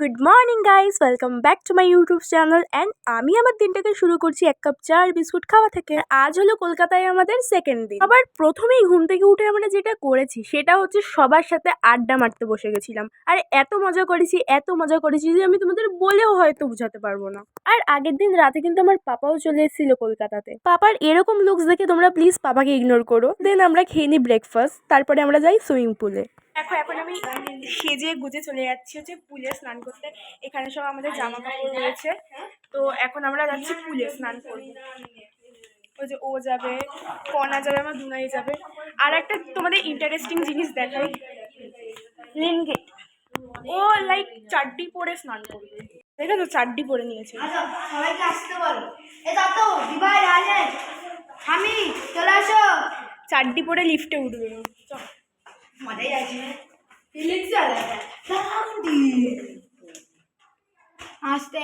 Good morning guys, welcome back to my YouTube channel and আমি আমার দিনটাকে শুরু করছি এক কাপ চা আর বিস্কুট খাওয়া থেকে। আজ হলো কলকাতায় আমাদের সেকেন্ড দিন। আবার প্রথমেই ঘুম থেকে উঠে আমরা যেটা করেছি সেটা হচ্ছে সবার সাথে আড্ডা মারতে বসে গেছিলাম। আর এত মজা করেছি যে আমি তোমাদের বলেও হয়তো বোঝাতে পারবো না। আর আগের দিন রাতে কিন্তু আমার পাপাও চলে এসেছিল কলকাতাতে। পাপার এরকম লুকস দেখে তোমরা প্লিজ পাপাকে ইগনোর করো। দেন আমরা খেয়ে নিই ব্রেকফাস্ট, তারপরে আমরা যাই সুইমিং পুলে। এখন আমি সেজে গুজে চলে যাচ্ছি হচ্ছে পুলে স্নান করতে। এখানে সব আমাদের জামা কাপড় রয়েছে, তো এখন আমরা যাচ্ছি পুলে স্নান করবো। ওই যে ও যাবে, কনা যাবে, আমার দুনাই যাবে। আর একটা তোমাদের ইন্টারেস্টিং জিনিস দেখাই, রিনগেট। ও লাইক চাড্ডি পরে স্নান করবে, দেখে তো চাড্ডি পরে নিয়েছে। সবাইকে আসতে বলো। দিভাই রাজেশ আমি চলে আসো। চাড্ডি পরে লিফটে উঠবে। মজাই আছে। আসতে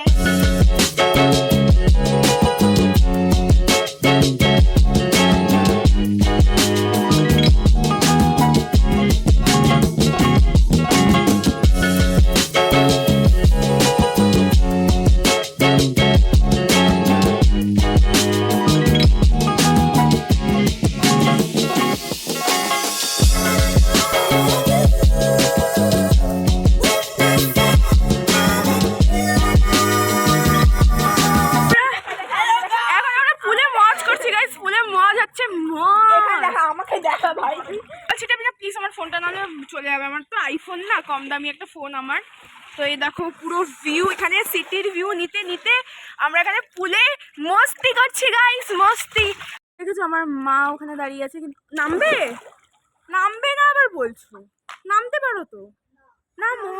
ফোনটা নাহলে চলে যাবে, আমার তো আইফোন না, কম দামি একটা ফোন আমার। তো এই দেখো পুরো ভিউ, এখানে সিটির ভিউ নিতে নিতে আমরা এখানে পুলে মস্তি করছি গাইস, মস্তি। দেখেছো আমার মা ওখানে দাঁড়িয়ে আছে, কিন্তু নামবে নামবে না আবার বলছো, নামতে পারো তো, নামো।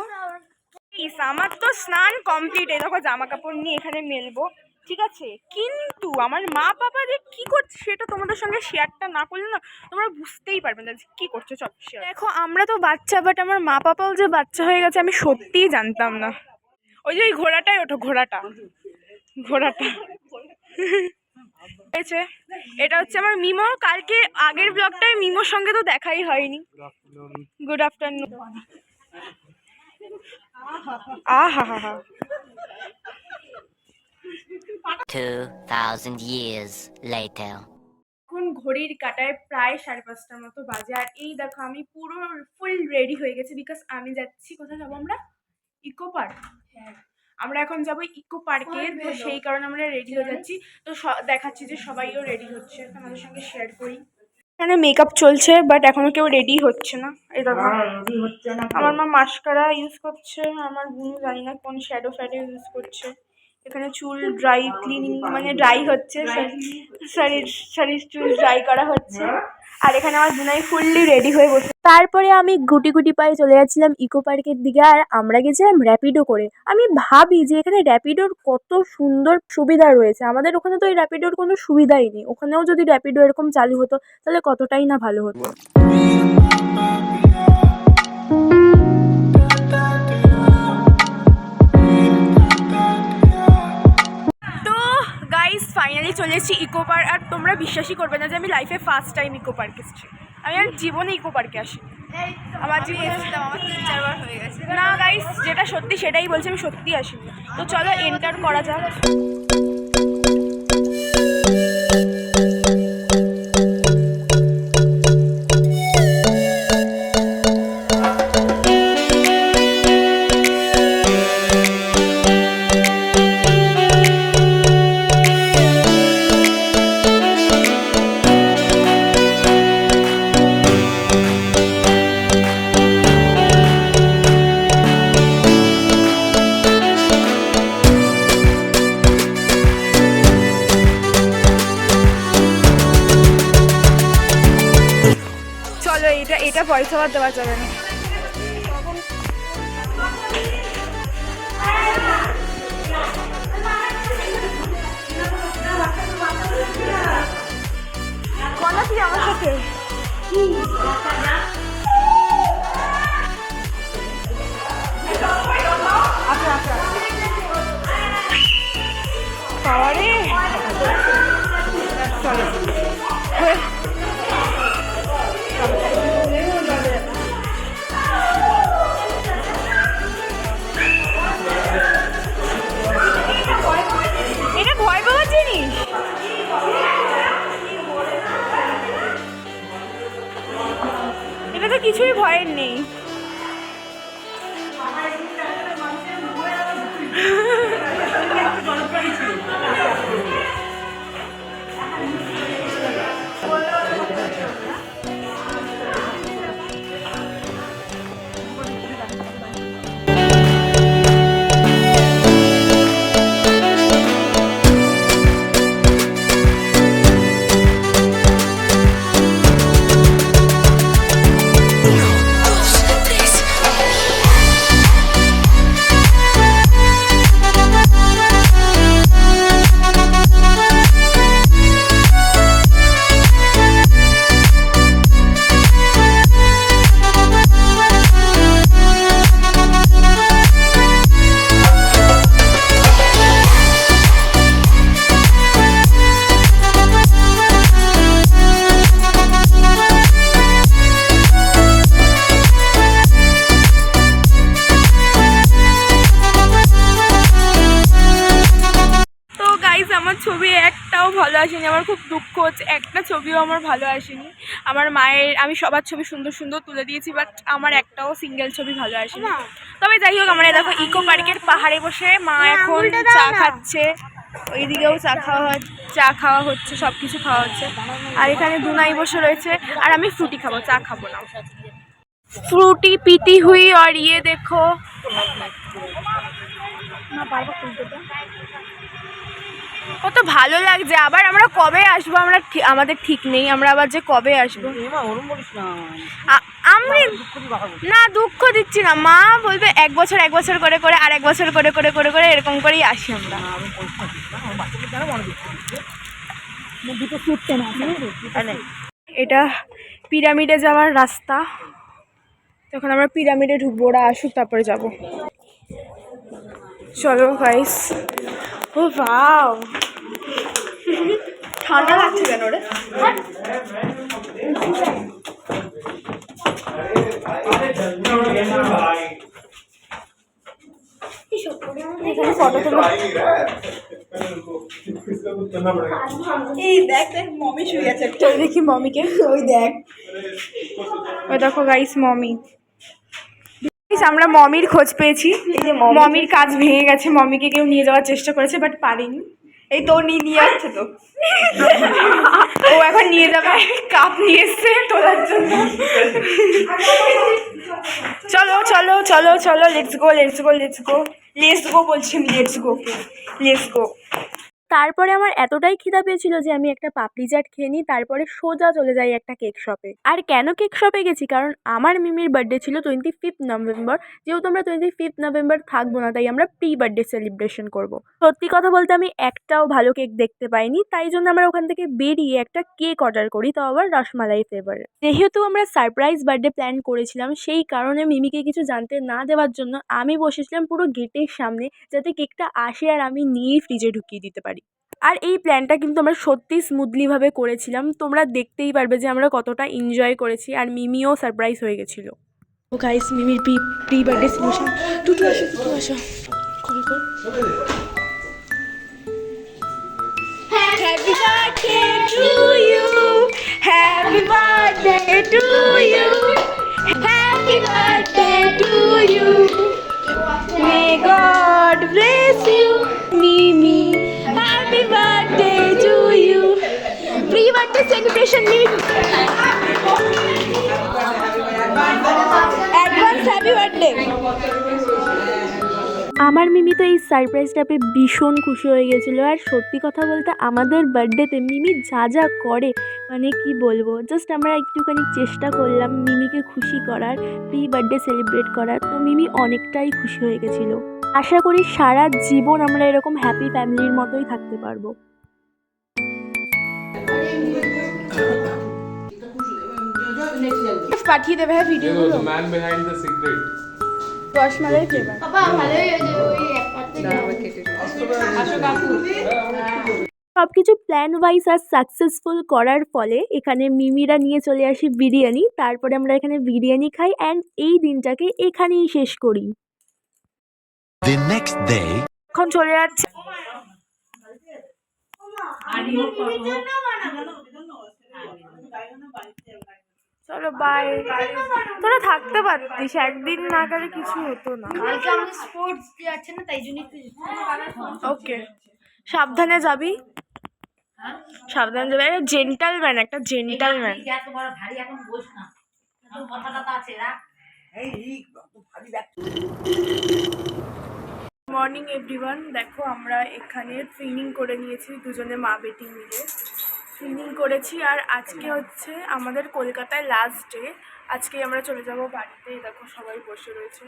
আমার তো স্নান কমপ্লিট, এই দেখো জামা কাপড় নিয়ে এখানে মেলবো, ঠিক আছে। কিন্তু আমার মা বাবা যে কি করছে সেটা তোমাদের সঙ্গে শেয়ারটা না করলে না তোমরা বুঝতেই পারবে না যে কি করছে। চল দেখো, আমরা তো বাচ্চা, বাট আমার মা বাবাও যে বাচ্চা হয়ে গেছে আমি সত্যিই জানতাম না। ওই যে ওই ঘোড়াটাই ওঠো, ঘোড়াটা হয়েছে। এটা হচ্ছে আমার মিমো। কালকে আগের ব্লগটায় মিমোর সঙ্গে তো দেখাই হয়নি। Good afternoon. আহা হা হা। 2000 years later. এখন ঘড়ির কাঁটায় প্রায় 5:30টার মতো বাজে, আর এই দেখো আমি পুরো ফুল রেডি হয়ে গেছি, বিকজ আমি যাচ্ছি, কোথায় যাবো আমরা? Eco Park. আমরা এখন যাবো ইকো পার্কে, তো সেই কারণে আমরা রেডি হয়ে যাচ্ছি। তো দেখাচ্ছি যে সবাইও রেডি হচ্ছে, আমাদের সঙ্গে শেয়ার করি। এখানে মেকআপ চলছে, বাট এখনো কেউ রেডি হচ্ছে না। এই দেখো আমার মা মাস্কারা ইউজ করছে, আমার বোন জানি না কোন শ্যাডো ইউজ করছে। এখানে চুল ড্রাই ক্লিনিং, মানে ড্রাই হচ্ছে, শাড়ির চুল ড্রাই করা হচ্ছে। আর এখানে আমার বুনাই ফুললি রেডি হয়ে বসে। তারপরে আমি গুটি গুটি পায়ে চলে যাচ্ছিলাম ইকো পার্কের দিকে, আর আমরা গেছিলাম র্যাপিডো করে। আমি ভাবি যে এখানে র্যাপিডোর কত সুন্দর সুবিধা রয়েছে, আমাদের ওখানে তো এই র্যাপিডোর কোনো সুবিধাই নেই। ওখানেও যদি র্যাপিডো এরকম চালু হতো তাহলে কতটাই না ভালো হতো। ফাইনালি চলে এসেছি ইকো পার্ক, আর তোমরা বিশ্বাসই করবে না যে আমি লাইফে ফার্স্ট টাইম ইকো পার্ক এসেছি। আমি আর জীবনে ইকো পার্কে আসি, আমার জীবনে আমার 3-4 বার হয়ে গেছে। না গাইস, যেটা সত্যি সেটাই বলছি, আমি সত্যি আসিনি। তো চলো এন্টার করা যাক। এটা পয়সা আর দেওয়া যাবে না। কলা কি আমার সাথে পাওয়ারে চলো। ভালো আসেনি, আমার খুব দুঃখ হচ্ছে, একটা ছবিও আমার ভালো আসেনি। আমার মায়ের আমি সবার ছবি সুন্দর সুন্দর তুলে দিয়েছি, বাট আমার একটাও সিঙ্গেল ছবি ভালো আসেনি। তবে যাই হোক, আমরা দেখো ইকো পার্কের পাহাড়ে বসে মা এখন চা খাচ্ছে, ওইদিকেও চা খাওয়া হচ্ছে, সব কিছু খাওয়া হচ্ছে। আর এখানে দুনাই বসে রয়েছে, আর আমি ফ্রুটি খাবো, চা খাবো না। फ्रूटी पीती हुई और ये देखो কত ভালো লাগছে। আবার আমরা কবে আসবো আমরা আমাদের ঠিক নেই, আমরা আবার যে কবে আসবো। আমি না দুঃখ দিচ্ছি না, মা বলবে এক বছর করে করে আর এক বছর করে করে করে করে এরকম করেই আসি আমরা। এটা পিরামিডে যাওয়ার রাস্তা, তখন আমরা পিরামিডে ঢুকবো, ওরা আসুক তারপরে যাব। চলো গাইস। ও বাও, ঠান্ডা লাগছে কেন রে? ফটো তুলো। এই দেখ দেখ মমি শুয়ে আছে, দেখি মমিকে, ওই দেখ। ওই দেখো গাইস মমি। আমরা মমির খোঁজ পেয়েছি, মমির কাজ ভেঙে গেছে, মমিকে কেউ নিয়ে যাওয়ার চেষ্টা করেছে বাট পারিনি। এই তো নিয়ে আসছে তো, ও এখন নিয়ে যাবে, কাপ নিয়ে এসছে তোলার জন্য। চলো চলো চলো চলো, let's go let's go let's go let's go বলছি আমি, লেটস গো লেটস গো। তারপরে আমার এতটাই খিদা পেয়েছিল যে আমি একটা পাপড়ি চাট খেয়ে নিই, তারপরে সোজা চলে যাই একটা কেক শপে। আর কেন কেক শপে গেছি, কারণ আমার মিমির বার্থডে ছিল 25 নভেম্বর। যেহেতু আমরা 25 নভেম্বর থাকবো না, তাই আমরা প্রি বার্থডে সেলিব্রেশন করব। সত্যি কথা বলতে আমি একটাও ভালো কেক দেখতে পাইনি, তাই জন্য আমরা ওখান থেকে বেরিয়ে একটা কেক অর্ডার করি, তাও আবার রসমালাই ফ্লেভারের। যেহেতু আমরা সারপ্রাইজ বার্থডে প্ল্যান করেছিলাম, সেই কারণে মিমিকে কিছু জানতে না দেওয়ার জন্য আমি বসেছিলাম পুরো গেটের সামনে, যাতে কেকটা আসে আর আমি নিয়েই ফ্রিজে ঢুকিয়ে দিতে পারি। আর এই প্ল্যানটা কিন্তু আমরা সত্যি স্মুথলিভাবে করেছিলাম, তোমরা দেখতেই পারবে যে আমরা কতটা এনজয় করেছি, আর মিমিও সারপ্রাইজ হয়ে গেছিল। ও গাইস, মিমির প্রি বার্থডে সেলিব্রেশন। টুটু আসো, টুটু আসো, কল কর। Happy birthday to you, happy birthday to you, happy birthday to you, may God bless you Mimi, happy birthday to you. Pre birthday celebration Mimi, advance happy birthday. আমার মিমি তো এই সারপ্রাইজটা পেয়ে ভীষণ খুশি হয়ে গেছিলো। আর সত্যি কথা বলতে আমাদের বার্থডেতে মিমি যা যা করে, মানে কি বলবো, জাস্ট আমরা একটুখানি চেষ্টা করলাম মিমিকে খুশি করার, প্রি বার্থডে সেলিব্রেট করার, তো মিমি অনেকটাই খুশি হয়ে গেছিলো। আশা করি সারা জীবন আমরা এরকম হ্যাপি ফ্যামিলির মতোই থাকতে পারবো। পাঠিয়ে দেবে হ্যাঁ ভিডিওগুলো। The man behind the secret. Rasmalai flavour. সবকিছু প্ল্যান ওয়াইজ আর সাকসেসফুল করার ফলে এখানে মিমিরা নিয়ে চলে আসি বিরিয়ানি, তারপরে আমরা এখানে বিরিয়ানি খাই অ্যান্ড এই দিনটাকে এখানেই শেষ করি। The next day. এখন চলে যাচ্ছে, চলো বাই। তোরা থাকতে পারতিস, একদিন না গেলে কিছু হতো না। কালকে আমাদের স্পোর্টস ডে আছে না, তাই জন্য একটু ওকে, সাবধানে যাবি, সাবধানে যাবি। একটা জেন্টালম্যান, একটা জেন্টালম্যান। মর্নিং এভরিওয়ান, দেখো আমরা এখানে ট্রেনিং করে নিয়েছি দুজনে মা বেটি মিলে ট্রেনিং করেছি। আর আজকে হচ্ছে আমাদের কলকাতায় লাস্ট ডে, আজকে আমরা চলে যাব বাড়িতে। দেখো সবাই বসে রয়েছে,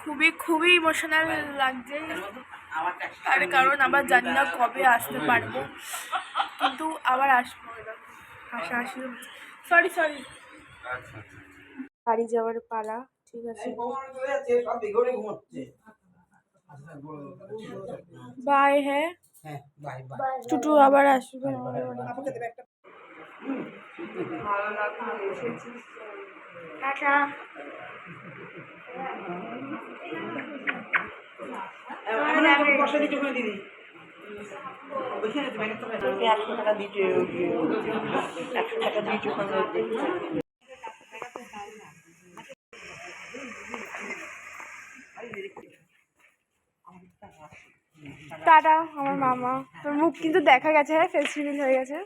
খুবই খুবই ইমোশনাল লাগছে, তার কারণ আবার জানি না কবে আসতে পারবো, কিন্তু আবার আসবো। হাসাহাসি, সরি সরি, বাড়ি যাওয়ার পালা। ঠিক আছে, বাই। হ্যাঁ টুটু আবার আসবে। টাটা। ওখানে পয়সা দিচ্ছি ওখানে দিদি ওইখানে ব্যাংকের টাকা 100 টাকা দিয়েছে 100 টাকা দিয়েছে ওখানে টাটা আমার মামা, তোর মুখ কিন্তু দেখা গেছে, ফেস রিভিল হয়ে গেছে।